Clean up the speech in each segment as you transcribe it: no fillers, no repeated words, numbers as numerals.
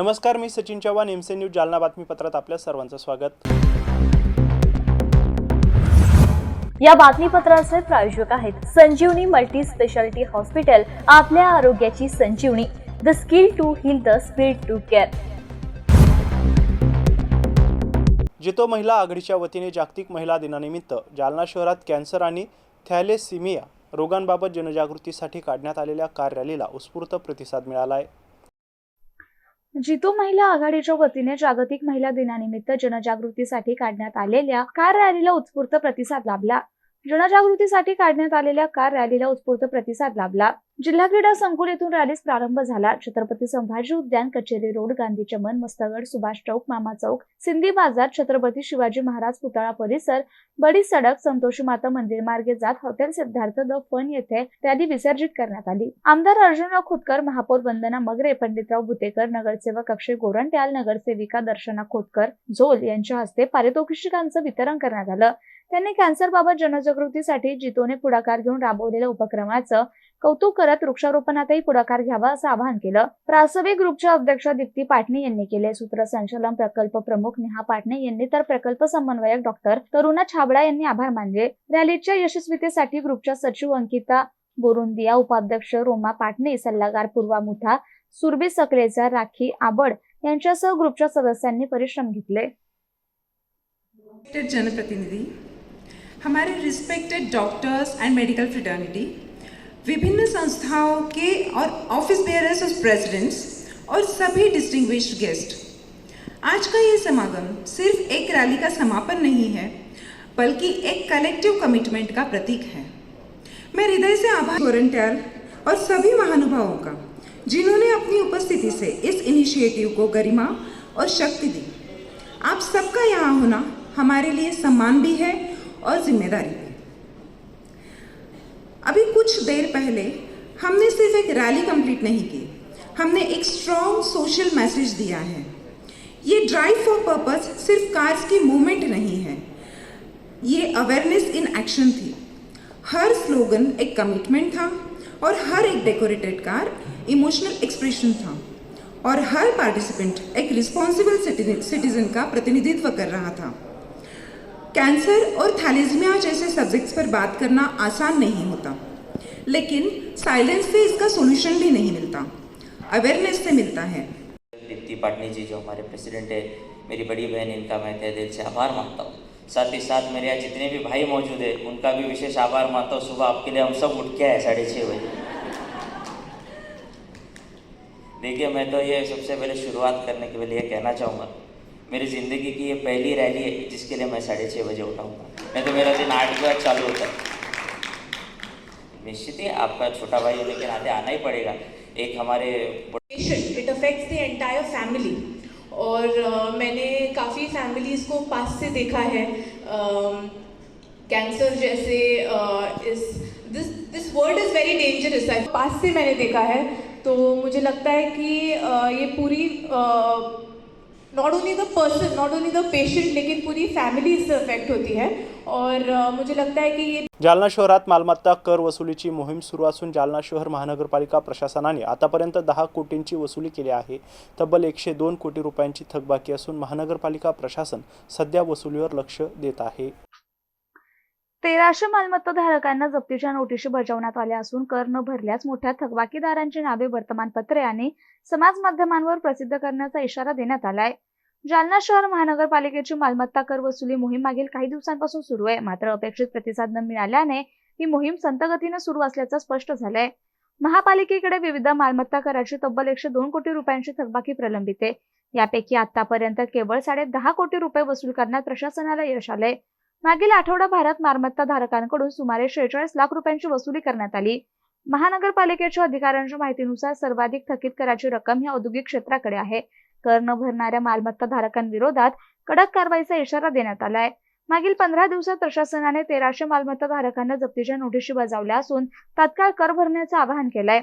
नमस्कार, मी Sachin Chavan, MC news Jalna बातमीपत्रात आपल्या सर्वांचं स्वागत। या बातमीपत्राचे प्रायोजक आहेत संजीवनी मल्टी स्पेशालिटी हॉस्पिटल, आपल्या आरोग्याची संजीवनी, the skill to heal, the speed to care. JITO महिला आघाडीच्या वतीने जागतिक महिला दिनानिमित्त जालना शहरात कॅन्सर आणि थॅलेसिमिया रोगांबाबत जनजागृतीसाठी काढण्यात आलेल्या कार रॅलीला उत्स्फूर्त प्रतिसाद मिळाला आहे। जितो महिला आघाडीच्या वतीने जागतिक महिला दिनानिमित्त जनजागृतीसाठी काढण्यात आलेल्या कार रॅलीला उत्स्फूर्त प्रतिसाद लाभला। जनजागृतीसाठी काढण्यात आलेल्या कार रॅलीला उत्स्फूर्त प्रतिसाद लाभला। जिल्हा क्रीडा संकुल येथून रॅलीस प्रारंभ झाला। छत्रपती संभाजी उद्यान, कचेरी रोड, गांधी चमन, मस्तगड, सुभाष चौक, मामा चौक, सिंधी बाजार, छत्रपती शिवाजी महाराज पुतळा परिसर, बडी सडक, संतोषी माता मंदिर मार्गे जात हॉटेल सिद्धार्थ द फन येथे रॅली विसर्जित करण्यात आली। आमदार अर्जुनराव खोतकर, महापौर वंदना मगरे, पंडितराव भुतेकर, नगरसेवक अक्षय गोरंट्याल, नगरसेविका दर्शना खोतकर झोल यांच्या हस्ते पारितोषिकांचं वितरण करण्यात आलं। त्यांनी कॅन्सरबाबत जनजागृतीसाठी जितोने पुढाकार घेऊन राबवलेल्या उपक्रमाचं कौतुक करत वृक्षारोपणातही पुढाकार घ्यावा असं आवाहन केलं। प्रासवी ग्रुपच्या अध्यक्षा दीप्ती पाटणे यांनी केले। सूत्रसंचालन प्रकल्प प्रमुख नेहा पाटणे यांनी तर प्रकल्प समन्वयक डॉक्टर तरुणा छाबडा यांनी आभार मानले। रॅलीच्या यशस्वीतेसाठी ग्रुपच्या सचिव अंकिता बोरुंदिया, उपाध्यक्ष रोमा पाटणे, सल्लागार पूर्वा मुथा, सुरभी सकलेचा, राखी आबड यांच्यासह ग्रुपच्या सदस्यांनी परिश्रम घेतले। जनप्रतिनिधि, हमारे respected doctors end medical fraternity, विभिन्न संस्थाओं के और ऑफिस बेयरर्स और प्रेसिडेंट्स और सभी डिस्टिंग्विश्ड गेस्ट, आज का ये समागम सिर्फ एक रैली का समापन नहीं है, बल्कि एक कलेक्टिव कमिटमेंट का प्रतीक है। मैं हृदय से आभार गोरंट्याल और सभी महानुभावों का, जिन्होंने अपनी उपस्थिति से इस इनिशिएटिव को गरिमा और शक्ति दी। आप सबका यहाँ होना हमारे लिए सम्मान भी है और जिम्मेदारी भी। अभी कुछ देर पहले हमने सिर्फ एक रैली कंप्लीट नहीं की, हमने एक स्ट्रॉन्ग सोशल मैसेज दिया है। ये ड्राइव फॉर पर्पस सिर्फ कार्स की मूवमेंट नहीं है, ये अवेयरनेस इन एक्शन थी। हर स्लोगन एक कमिटमेंट था और हर एक डेकोरेटेड कार इमोशनल एक्सप्रेशन था और हर पार्टिसिपेंट एक रिस्पॉन्सिबल सिटीजन का प्रतिनिधित्व कर रहा था। कैंसर और थैलेसीमिया जैसे सब्जेक्ट्स पर बात करना आसान नहीं होता, लेकिन साइलेंस से इसका सॉल्यूशन भी नहीं मिलता, अवेयरनेस से मिलता है। दीप्ति पाटनी जी जो हमारे प्रेसिडेंट है, मेरी बड़ी बहन, इनका मैं तहे दिल से आभार मानता हूँ। साथ ही साथ मेरे यहाँ जितने भी भाई मौजूद है उनका भी विशेष आभार मानता हूँ। सुबह आपके लिए हम सब उठ के आए 6:30 बजे। देखिए, मैं तो ये सबसे पहले शुरुआत करने के लिए कहना चाहूँगा, मेरी ज़िंदगी की ये पहली रैली है जिसके लिए मैं 6:30 बजे उठाऊँगा। नहीं तो मेरा दिन 8 बजे चालू होता है। निश्चित ही आपका छोटा भाई होने के नाते आना ही पड़ेगा। एक हमारे it affects the entire family और मैंने काफ़ी फैमिलीज़ को पास से देखा है। कैंसर जैसे this word is very dangerous, पास से मैंने देखा है। तो मुझे लगता है कि ये पूरी not only the person, not only the patient, लेकिन पूरी फैमिली इससे अफेक्ट होती है। और मुझे लगता है कि ये जालना शहरात मालमत्ता कर वसुलीची मोहीम सुरू असून जालना शहर महानगरपालिका प्रशासनाने आतापर्यंत 10 कोटींची वसुली केली आहे। तब्बल 102 कोटी रुपयांची थकबाकी असून महानगरपालिका प्रशासन सध्या वसुलीवर लक्ष देत आहे। 1300 मालमत्ता धारकांना जप्तीच्या नोटीशी बजावण्यात आल्या असून कर न भरल्यास मोठ्या थकबाकीदारांची नावे वर्तमानपत्रे आणि समाज माध्यमांवर प्रसिद्ध करण्याचा इशारा देण्यात आलाय। जालना शहर महानगरपालिकेची मालमत्ता कर वसुली मोहीम मागील काही दिवसांपासून सुरू आहे, मात्र अपेक्षित प्रतिसाद न मिळाल्याने ही मोहीम संथ गतीने सुरू असल्याचं स्पष्ट झालंय। महापालिकेकडे विविध मालमत्ता कराची तब्बल 102 कोटी रुपयांची थकबाकी प्रलंबित आहे। यापैकी आतापर्यंत केवळ 10.5 कोटी रुपये वसूल करण्यात प्रशासनाला यश आलंय। मागील आठवडाभरात मालमत्ता धारकांकडून सुमारे 46 लाख रुपयांची वसुली करण्यात आली। महानगरपालिकेच्या अधिकाऱ्यांच्या माहितीनुसार सर्वाधिक थकीत कराची रक्कम ही औद्योगिक क्षेत्राकडे आहे। कर न भरणाऱ्या मालमत्ता धारकांविरोधात कडक कारवाईचा इशारा देण्यात आलाय। मागील 15 दिवसात प्रशासनाने 1300 मालमत्ता धारकांना जप्तीच्या नोटीशी बजावल्या असून तात्काळ कर भरण्याचं आवाहन केलंय।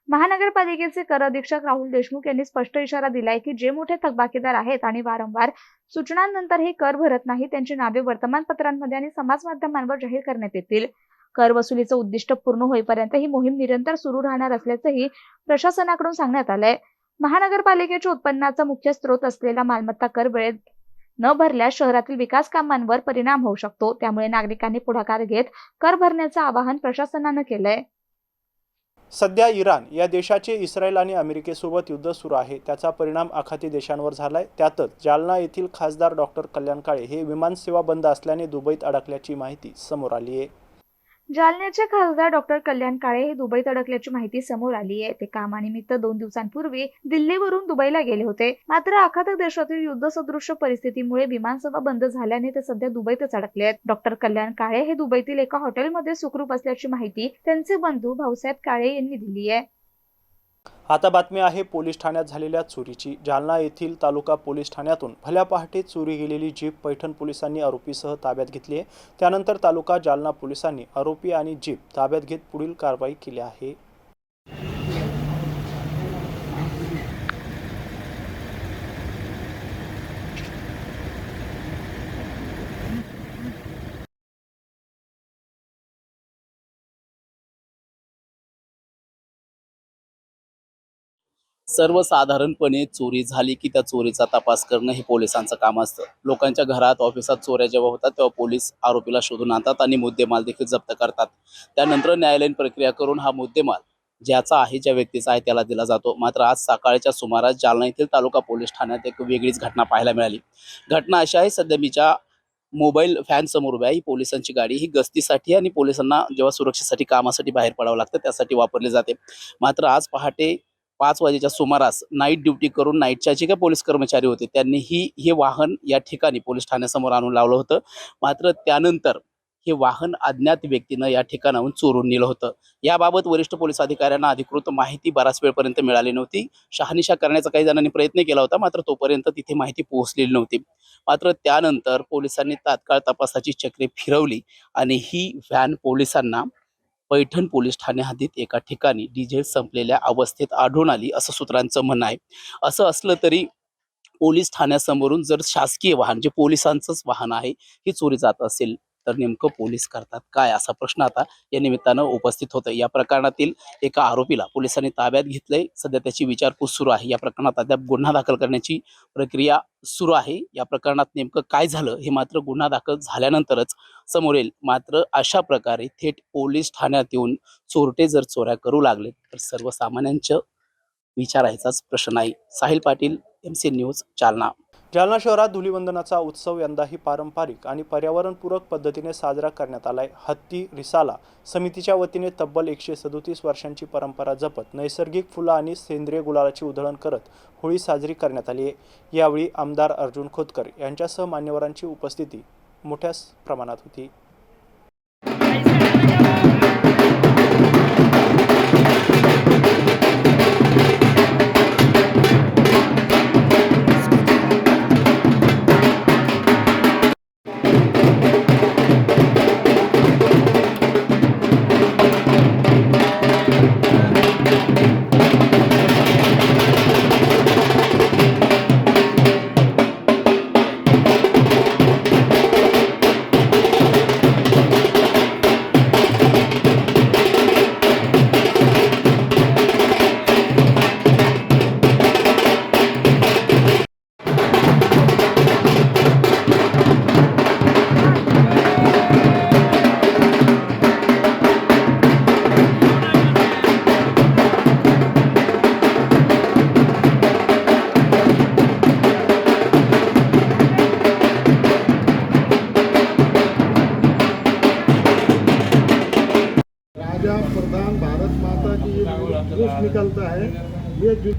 महानगरपालिकेचे कर अधीक्षक राहुल देशमुख यांनी स्पष्ट इशारा दिलाय की जे मोठे थकबाकीदार आहेत आणि वारंवार सूचनांनंतरही कर भरत नाही त्यांची नावे वर्तमानपत्रांमध्ये आणि समाज माध्यमांवर जाहीर करण्यात येतील। कर वसुलीचं उद्दिष्ट पूर्ण होईपर्यंत ही मोहीम निरंतर सुरू राहणार असल्याचंही प्रशासनाकडून सांगण्यात आलंय। महानगरपालिकेच्या उत्पन्नाचा मुख्य स्रोत असलेला मालमत्ता कर वेळेत न भरल्यास शहरातील विकास कामांवर परिणाम होऊ शकतो. त्यामुळे नागरिकांनी पुढाकार घेत कर भरण्याचं आवाहन प्रशासनानं केलंय. सध्या इराण या देशाचे इस्रायल आणि अमेरिकेसोबत युद्ध सुरू आहे. त्याचा परिणाम आखाती देशांवर झालाय. त्यातच जालना येथील खासदार डॉक्टर कल्याण काळे हे विमानसेवा बंद असल्याने दुबईत अडकल्याची माहिती समोर आली आहे. जालन्याचे खासदार डॉक्टर कल्याण काळे हे दुबईत अडकल्याची माहिती समोर आली आहे. ते कामानिमित्त 2 दिवसांपूर्वी दिल्लीवरून दुबईला गेले होते. मात्र आखाती देशातील युद्धसदृश्य परिस्थितीमुळे विमानसेवा बंद झाल्याने ते सध्या दुबईतच अडकले आहेत. डॉक्टर कल्याण काळे हे दुबईतील एका हॉटेलमध्ये सुखरूप असल्याची माहिती त्यांचे बंधू भाऊसाहेब काळे यांनी दिली आहे. आता बातमी आहे पोलीस ठाण्यात झालेल्या चोरीची. जालना येथील तालुका पोलीस ठाण्यातून भल्या पहाटे चोरी गेलेली जीप पैठण पोलिसांनी आरोपीसह ताब्यात घेतली आहे. त्यानंतर तालुका जालना पोलिसांनी आरोपी आणि जीप ताब्यात घेत पुढील कारवाई केली आहे. सर्वसाधारणपणे चोरी झाली की त्या चोरीचा तपास करणं हे पोलिसांचं काम असतं. लोकांच्या घरात, ऑफिसात चोऱ्या जेव्हा होतात तेव्हा पोलीस आरोपीला शोधून आणतात आणि मुद्देमाल देखील जप्त करतात. त्यानंतर न्यायालयीन प्रक्रिया करून हा मुद्देमाल ज्याचा आहे, ज्या व्यक्तीचा आहे त्याला दिला जातो. मात्र आज सकाळच्या सुमारास जालना येथील तालुका पोलीस ठाण्यात एक वेगळीच घटना पाहायला मिळाली. घटना अशी आहे, सध्या मी ज्या मोबाईल फॅन समोर उभी आहे, ही पोलिसांची गाडी ही गस्तीसाठी आणि पोलिसांना जेव्हा सुरक्षेसाठी कामासाठी बाहेर पडावं लागतं त्यासाठी वापरली जाते. मात्र आज पहाटे 5 वाजेच्या सुमारास नाईट ड्युटी करून नाईटच्या जे काही पोलीस कर्मचारी होते त्यांनी हे वाहन या ठिकाणी पोलीस ठाण्यासमोर आणून लावलं होतं. मात्र त्यानंतर हे वाहन अज्ञात व्यक्तीनं या ठिकाणाहून चोरून नेलं होतं. याबाबत वरिष्ठ पोलीस अधिकाऱ्यांना अधिकृत माहिती बराच वेळपर्यंत मिळाली नव्हती. शहानिशा करण्याचा काही जणांनी प्रयत्न केला होता, मात्र तोपर्यंत तिथे माहिती पोहोचलेली नव्हती. मात्र त्यानंतर पोलिसांनी तात्काळ तपासाची चक्रे फिरवली आणि ही व्हॅन पोलिसांना पैठण पोलीस ठाणे हद्दीत एका ठिकाणी डिझेल संपलेल्या अवस्थेत आढळून आली, असं सूत्रांचं म्हणणं आहे. असं असलं तरी पोलीस ठाण्यासमोरून जर शासकीय वाहन, जे पोलिसांचंच वाहन आहे, ही चोरी जात असेल तर नेमकं पोलीस करतात काय, असा प्रश्न आता या निमित्तानं उपस्थित होतं. या प्रकरणातील एका आरोपीला पोलिसांनी ताब्यात घेतलंय. सध्या त्याची विचारपूस सुरू आहे. या प्रकरणात अद्याप गुन्हा दाखल करण्याची प्रक्रिया सुरू आहे. या प्रकरणात नेमकं काय झालं हे मात्र गुन्हा दाखल झाल्यानंतरच समोर येईल. मात्र अशा प्रकारे थेट पोलीस ठाण्यात येऊन चोरटे जर चोऱ्या करू लागले तर सर्वसामान्यांचं विचारायचाच प्रश्न आहे. Sahil Patil, MC news, Jalna. जालना शहरात धुलीवंदनाचा उत्सव यंदाही पारंपरिक आणि पर्यावरणपूरक पद्धतीने साजरा करण्यात आलाय. हत्ती रिसाला समितीच्या वतीने तब्बल 137 वर्षांची परंपरा जपत नैसर्गिक फुलं आणि सेंद्रिय गुलालाची उधळण करत होळी साजरी करण्यात आली आहे. यावेळी आमदार अर्जुन खोतकर यांच्यासह मान्यवरांची उपस्थिती मोठ्या प्रमाणात होती. प्रधान भारत माता की जुलूस निकलता है, ये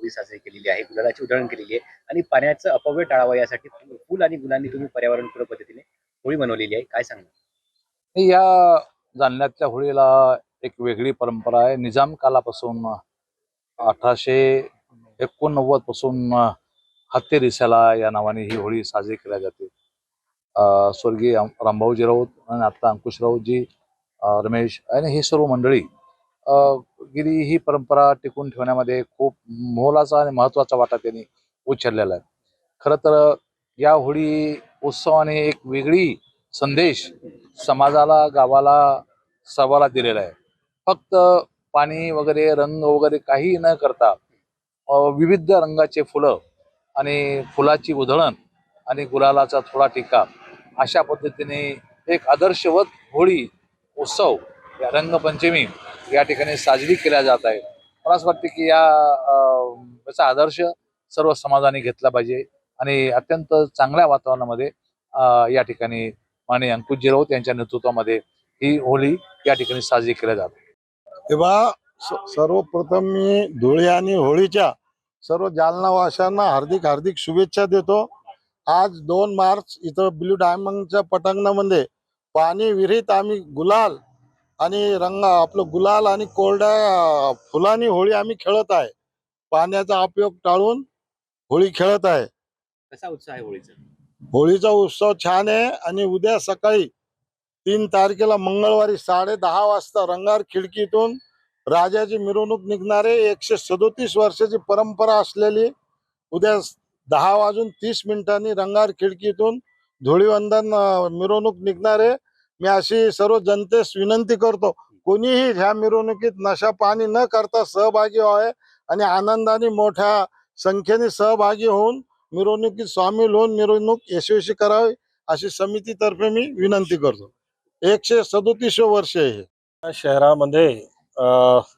होळी साजरी केलेली आहे, गुलालाची उधळण केलेली आहे आणि पाण्याचं अपव्यय टाळावं यासाठी फूल आणि गुलांनी तुम्ही पर्यावरणपूरक पद्धतीने होळी बनवलेली आहे. काय सांगणार? या जालन्यातल्या होळीला एक वेगळी परंपरा आहे. निजाम कालापासून 1889 पासून हत्ती रिसाला या नावाने ही होळी साजरी केली जाते. स्वर्गीय रामभाऊजी राऊत आणि आता अंकुश राऊतजी, रमेश आणि ही सर्व मंडळी गेली ही परंपरा टिकून ठेवण्यामध्ये खूप मोलाचा आणि महत्त्वाचा वाटा त्यांनी उचललेला आहे. खरं तर या होळी उत्सवाने एक वेगळी संदेश समाजाला, गावाला, सर्वाला दिलेला आहे. फक्त पाणी वगैरे, रंग वगैरे काही न करता विविध रंगाचे फुलं आणि फुलाची उधळण आणि गुलालाचा थोडा टिक्का अशा पद्धतीने एक आदर्शवत होळी उत्सव या रंगपंचमी या ठिकाणी साजरी केल्या जात आहे. मला असं वाटतं की याचा आदर्श सर्व समाजाने घेतला पाहिजे आणि अत्यंत चांगल्या वातावरणामध्ये या ठिकाणी माननीय अंकुशजी राऊत यांच्या नेतृत्वामध्ये ही होळी या ठिकाणी साजरी केल्या जाते. तेव्हा सर्वप्रथम मी धुळे आणि होळीच्या सर्व जालनावासियांना हार्दिक हार्दिक शुभेच्छा देतो. आज 2 मार्च इथं ब्ल्यू डायमंडच्या पटांगणामध्ये पाणी विहिरीत आम्ही गुलाल आणि आपलं गुलाल आणि कोरड्या फुलांनी होळी आम्ही खेळत आहे. पाण्याचा उपयोग टाळून होळी खेळत आहे. कसा उत्साह आहे होळीचा? होळीचा उत्सव छान आहे आणि उद्या सकाळी 3 तारखेला मंगळवारी 10:30 वाजता रंगार खिडकीतून राजाची मिरवणूक निघणारे. 137 वर्षाची परंपरा असलेली उद्या 10:30 रंगार खिडकीतून धुळीवंदन मिरवणूक निघणारे. मी अशी सर्व जनतेस विनंती करतो, कोणीही ह्या मिरवणुकीत नशा पाणी न करता सहभागी व्हावे आणि आनंदाने मोठ्या संख्येने सहभागी होऊन मिरवणुकीत सामील होऊन मिरवणूक यशस्वी करावी अशी समितीतर्फे मी विनंती करतो. 137 वर्ष आहे. शहरामध्ये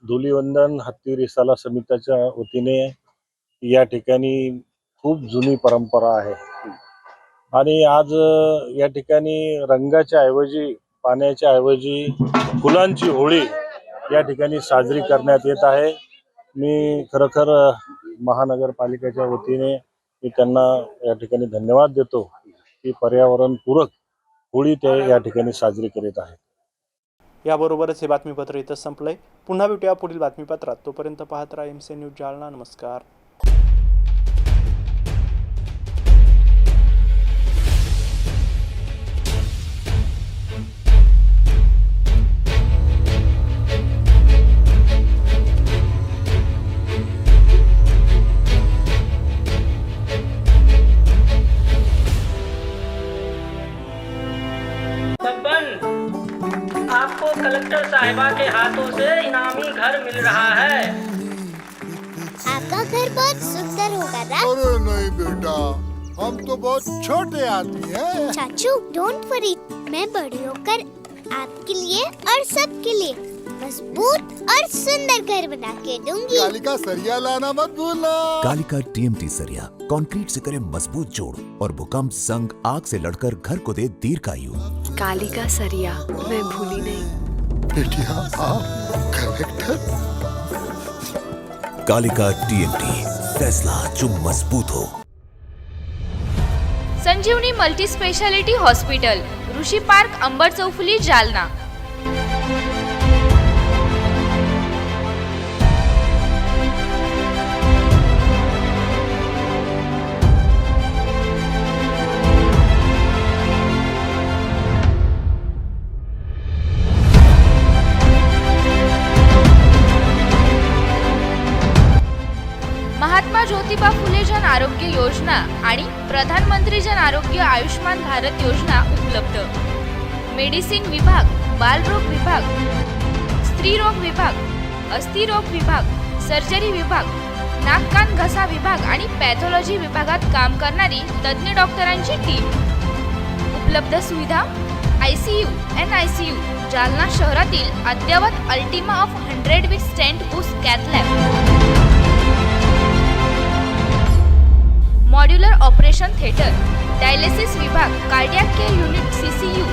धुलीवंदन हत्ती रिसाला समितीच्या वतीने या ठिकाणी खूप जुनी परंपरा आहे आणि आज या ठिकाणी रंगाच्या ऐवजी, पाण्याच्या ऐवजी फुलांची होळी या ठिकाणी साजरी करण्यात येत आहे. मी खरोखर महानगरपालिकेच्या वतीने मी त्यांना या ठिकाणी धन्यवाद देतो की पर्यावरणपूरक होळी ते या ठिकाणी साजरी करीत आहेत. याबरोबरच हे बातमीपत्र इथं संपलंय. पुन्हा भेटूया पुढील बातमीपत्रात. तोपर्यंत पाहत राहा MC न्यूज जालना. नमस्कार. आपको कलेक्टर साहिबा के हाथों से इनामी घर मिल रहा है. आपका घर बहुत सुंदर होगा ना? अरे नहीं बेटा, हम तो बहुत छोटे आदमी हैं। चाचू डोंट वरी, मैं बड़ी होकर आपके लिए और सबके लिए मजबूत और सुंदर घर बना के दूंगी। कालिका सरिया लाना मत भूलना। कालिका TMT सरिया कंक्रीट से करे मजबूत जोड़ और भूकंप, संग, आग से लड़कर घर को दे दीर्घायु। कालिका सरिया मैं भूली नहीं। बेटिया आप कलेक्टर। कालिका TMT, फैसला जो मजबूत हो। संजीवनी मल्टी स्पेशालिटी हॉस्पिटल, ऋषी पार्क, अंबर चौफुली, जालना. महात्मा ज्योतिबा फुले जन आरोग्य योजना आणि प्रधानमंत्री जन आरोग्य आयुष्मान भारत योजना उपलब्ध. मेडिसिन विभाग, बालरोग विभाग, स्त्रीरोग विभाग, अस्थिरोग विभाग, सर्जरी विभाग, नाक कान घसा विभाग आणि पॅथॉलॉजी विभागात काम करणारी तज्ञ डॉक्टरांची टीम. उपलब्ध सुविधा ICU, NICU, जालना शहरातील अद्ययावत Ultima of 100 with stent boost cath lab. Modular operation theatre, dialysis विभाग, cardiac care unit, CCU,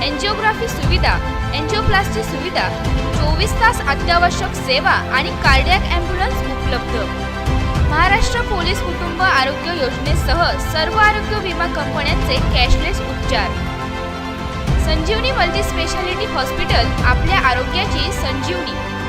angiography सुविधा, एंजिओप्लास्टी सुविधा, 24 तास अत्यावश्यक सेवा आणि कार्डियक ॲम्ब्युलन्स उपलब्ध. महाराष्ट्र पोलीस कुटुंब आरोग्य योजनेसह सर्व आरोग्य विमा कंपन्यांचे कॅशलेस उपचार. संजीवनी मल्टी स्पेशालिटी हॉस्पिटल, आपल्या आरोग्याची संजीवनी.